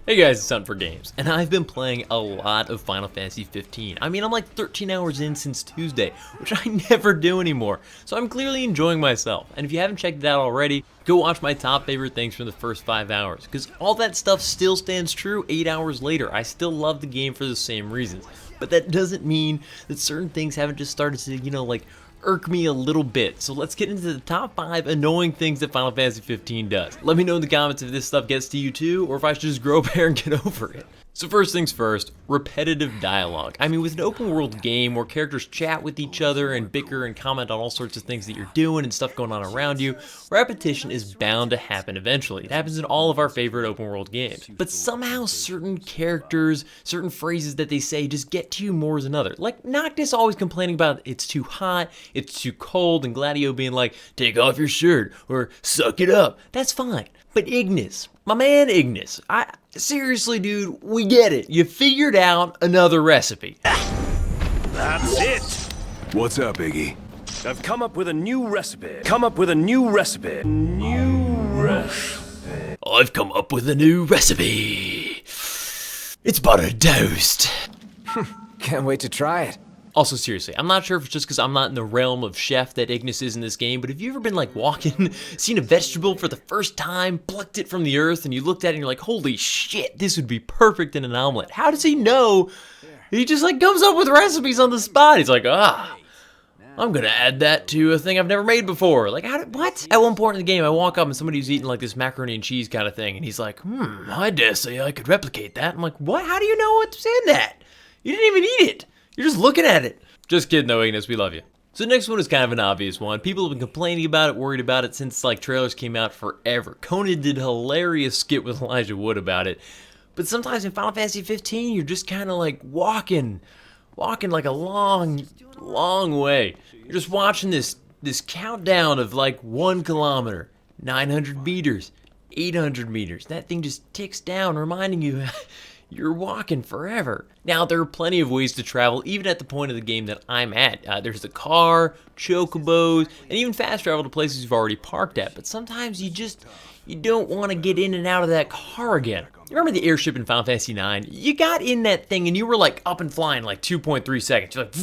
Hey guys, it's Huntin for Games, and I've been playing a lot of Final Fantasy 15. I mean, I'm like 13 hours in since Tuesday, which I never do anymore, so I'm clearly enjoying myself. And if you haven't checked it out already, go watch my top favorite things from the first 5 hours, because all that stuff still stands true 8 hours later. I still love the game for the same reasons. But that doesn't mean that certain things haven't just started to, like, irk me a little bit. So let's get into the top 5 annoying things that Final Fantasy 15 does. Let me know in the comments if this stuff gets to you too, or if I should just grow a pair and get over it. So first things first, repetitive dialogue. I mean, with an open world game where characters chat with each other and bicker and comment on all sorts of things that you're doing and stuff going on around you, repetition is bound to happen eventually. It happens in all of our favorite open world games. But somehow certain characters, certain phrases that they say just get to you more than others. Like Noctis always complaining about it's too hot, it's too cold, and Gladio being like, take off your shirt, or suck it up. That's fine. But Ignis, my man Ignis, seriously, dude, we get it. You figured out another recipe. That's it! What's up, Iggy? I've come up with a new recipe. I've come up with a new recipe. It's butter toast. Can't wait to try it. Also, seriously, I'm not sure if it's just because I'm not in the realm of chef that Ignis is in this game, but have you ever been like walking, seen a vegetable for the first time, plucked it from the earth, and you looked at it and you're like, holy shit, this would be perfect in an omelet. How does he know? He just like comes up with recipes on the spot. He's like, I'm gonna add that to a thing I've never made before. Like, what? At one point in the game, I walk up and somebody's eating like this macaroni and cheese kind of thing, and he's like, I dare say I could replicate that. I'm like, what? How do you know what's in that? You didn't even eat it. You're just looking at it. Just kidding though, Ignis, we love you. So the next one is kind of an obvious one. People have been complaining about it, worried about it since like trailers came out forever. Conan did a hilarious skit with Elijah Wood about it. But sometimes in Final Fantasy 15, you're just kind of like walking like a long way. You're just watching this countdown of like 1 kilometer, 900 meters, 800 meters. That thing just ticks down, reminding you you're walking forever. Now, there are plenty of ways to travel, even at the point of the game that I'm at. There's the car, chocobos, and even fast travel to places you've already parked at. But sometimes you don't want to get in and out of that car again. You remember the airship in Final Fantasy 9? You got in that thing and you were like up and flying like 2.3 seconds. You're like,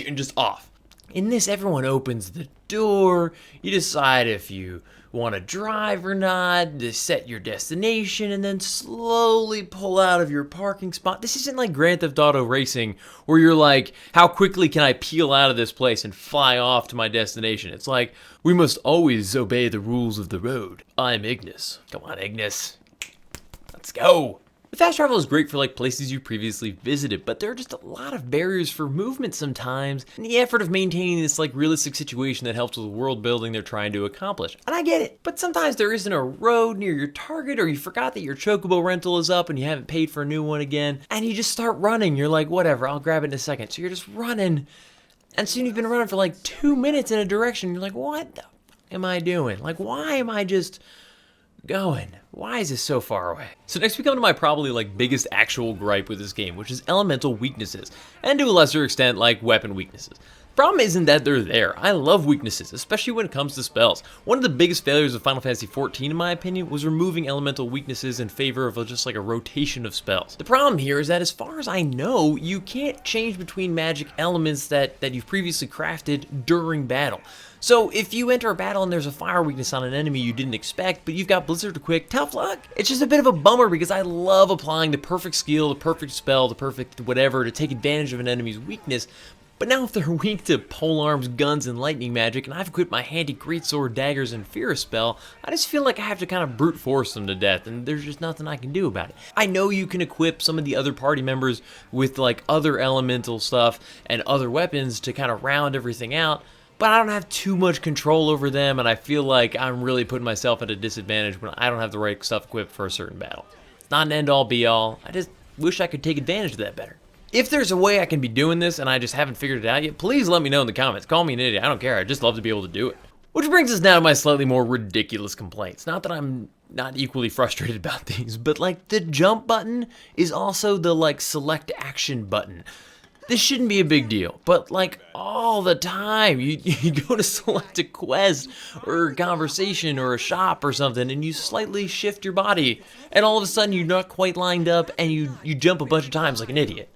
and just off. In this, everyone opens the door. You decide if you want to drive or not, to set your destination, and then slowly pull out of your parking spot. This isn't like Grand Theft Auto Racing, where you're like, how quickly can I peel out of this place and fly off to my destination? It's like, we must always obey the rules of the road. I'm Ignis. Come on, Ignis. Let's go. The fast travel is great for like places you previously visited, but there are just a lot of barriers for movement sometimes in the effort of maintaining this like realistic situation that helps with the world building they're trying to accomplish. And I get it, but sometimes there isn't a road near your target, or you forgot that your chocobo rental is up and you haven't paid for a new one again, and you just start running. You're like, whatever, I'll grab it in a second. So you're just running, and soon you've been running for like 2 minutes in a direction. You're like, what the am I doing? Like, why am I just going? Why is this so far away? So next we come to my probably like biggest actual gripe with this game, which is elemental weaknesses, and to a lesser extent like weapon weaknesses. Problem isn't that they're there. I love weaknesses, especially when it comes to spells. One of the biggest failures of Final Fantasy 14, in my opinion, was removing elemental weaknesses in favor of just like a rotation of spells. The problem here is that as far as I know, you can't change between magic elements that you've previously crafted during battle. So if you enter a battle and there's a fire weakness on an enemy you didn't expect, but you've got Blizzard Quick, tough luck. It's just a bit of a bummer because I love applying the perfect skill, the perfect spell, the perfect whatever to take advantage of an enemy's weakness. But now if they're weak to polearms, guns, and lightning magic, and I've equipped my handy greatsword, daggers, and fear spell, I just feel like I have to kind of brute force them to death, and there's just nothing I can do about it. I know you can equip some of the other party members with like other elemental stuff and other weapons to kind of round everything out, but I don't have too much control over them, and I feel like I'm really putting myself at a disadvantage when I don't have the right stuff equipped for a certain battle. It's not an end-all be-all. I just wish I could take advantage of that better. If there's a way I can be doing this and I just haven't figured it out yet, please let me know in the comments. Call me an idiot. I don't care. I'd just love to be able to do it. Which brings us now to my slightly more ridiculous complaints. Not that I'm not equally frustrated about these, but like the jump button is also the like select action button. This shouldn't be a big deal, but like all the time, you go to select a quest or a conversation or a shop or something, and you slightly shift your body, and all of a sudden you're not quite lined up, and you jump a bunch of times like an idiot.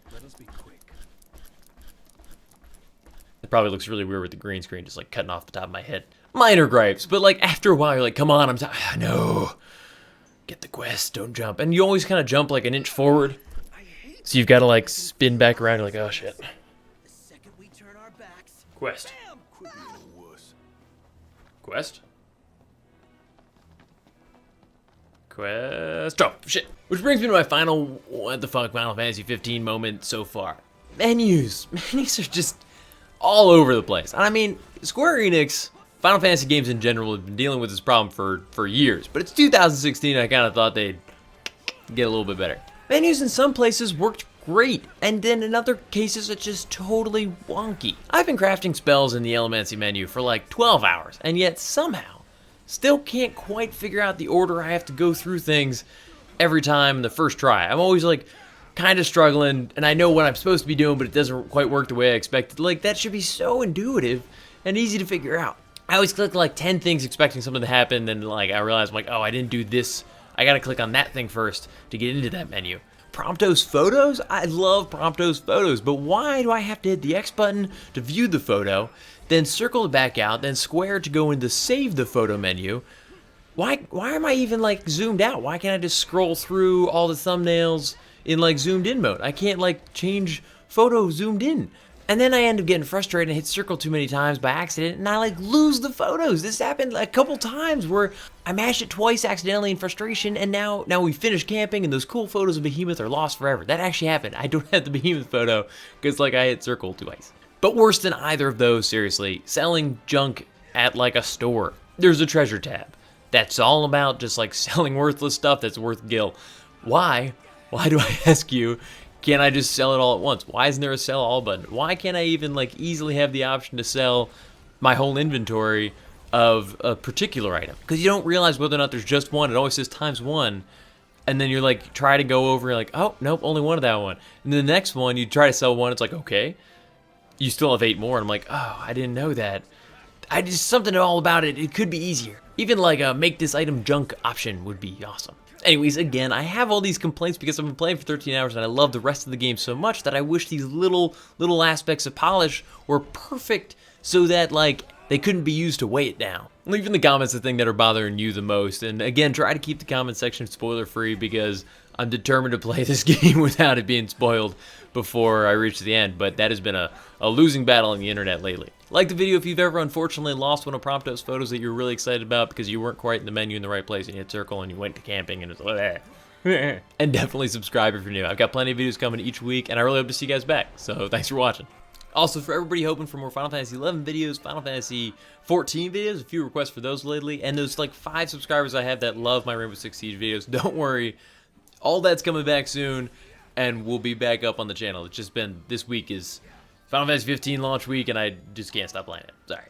It probably looks really weird with the green screen just like cutting off the top of my head. Minor gripes, but like after a while you're like, come on, no. Get the quest, don't jump. And you always kind of jump like an inch forward. So you've got to like spin back around. You're like, oh shit. Quest. Quest? Quest. Oh, shit. Which brings me to my final, what the fuck, Final Fantasy 15 moment so far. Menus. Menus are just all over the place. And I mean, Square Enix, Final Fantasy games in general, have been dealing with this problem for years. But it's 2016, I kind of thought they'd get a little bit better. Menus in some places worked great, and then in other cases it's just totally wonky. I've been crafting spells in the Elemency menu for like 12 hours, and yet somehow still can't quite figure out the order I have to go through things every time in the first try. I'm always like kind of struggling, and I know what I'm supposed to be doing, but it doesn't quite work the way I expected. Like, that should be so intuitive and easy to figure out. I always click like 10 things expecting something to happen, and like I realize I'm like, oh, I didn't do this. I gotta click on that thing first to get into that menu. Prompto's photos? I love Prompto's photos, but why do I have to hit the X button to view the photo, then circle it back out, then square to go into save the photo menu? Why am I even like zoomed out? Why can't I just scroll through all the thumbnails in like zoomed in mode? I can't like change photo zoomed in. And then I end up getting frustrated and hit circle too many times by accident, and I like lose the photos. This happened a couple times where I mashed it twice accidentally in frustration, and now we finished camping and those cool photos of Behemoth are lost forever. That actually happened. I don't have the Behemoth photo because like I hit circle twice. But worse than either of those, seriously, selling junk at like a store. There's a treasure tab. That's all about just like selling worthless stuff that's worth gil. Why? Why do I ask you? Can't I just sell it all at once? Why isn't there a sell all button? Why can't I even like easily have the option to sell my whole inventory of a particular item? Because you don't realize whether or not there's just one. It always says ×1. And then you're like, try to go over, you're like, oh, nope, only one of that one. And then the next one, you try to sell one, it's like, okay. You still have 8 more. And I'm like, oh, I didn't know that. I just, something all about it, it could be easier. Even like a make this item junk option would be awesome. Anyways, again, I have all these complaints because I've been playing for 13 hours and I love the rest of the game so much that I wish these little aspects of polish were perfect so that, like, they couldn't be used to weigh it down. Leave in the comments the thing that are bothering you the most. And again, try to keep the comment section spoiler free because I'm determined to play this game without it being spoiled before I reach the end. But that has been a losing battle on the internet lately. Like the video if you've ever unfortunately lost one of Prompto's photos that you're really excited about because you weren't quite in the menu in the right place and you hit circle and you went to camping and it's like, and definitely subscribe if you're new. I've got plenty of videos coming each week and I really hope to see you guys back. So thanks for watching. Also, for everybody hoping for more Final Fantasy 11 videos, Final Fantasy 14 videos, a few requests for those lately, and those like 5 subscribers I have that love my Rainbow Six Siege videos, don't worry, all that's coming back soon, and we'll be back up on the channel. It's just been, this week is Final Fantasy 15 launch week, and I just can't stop playing it. Sorry.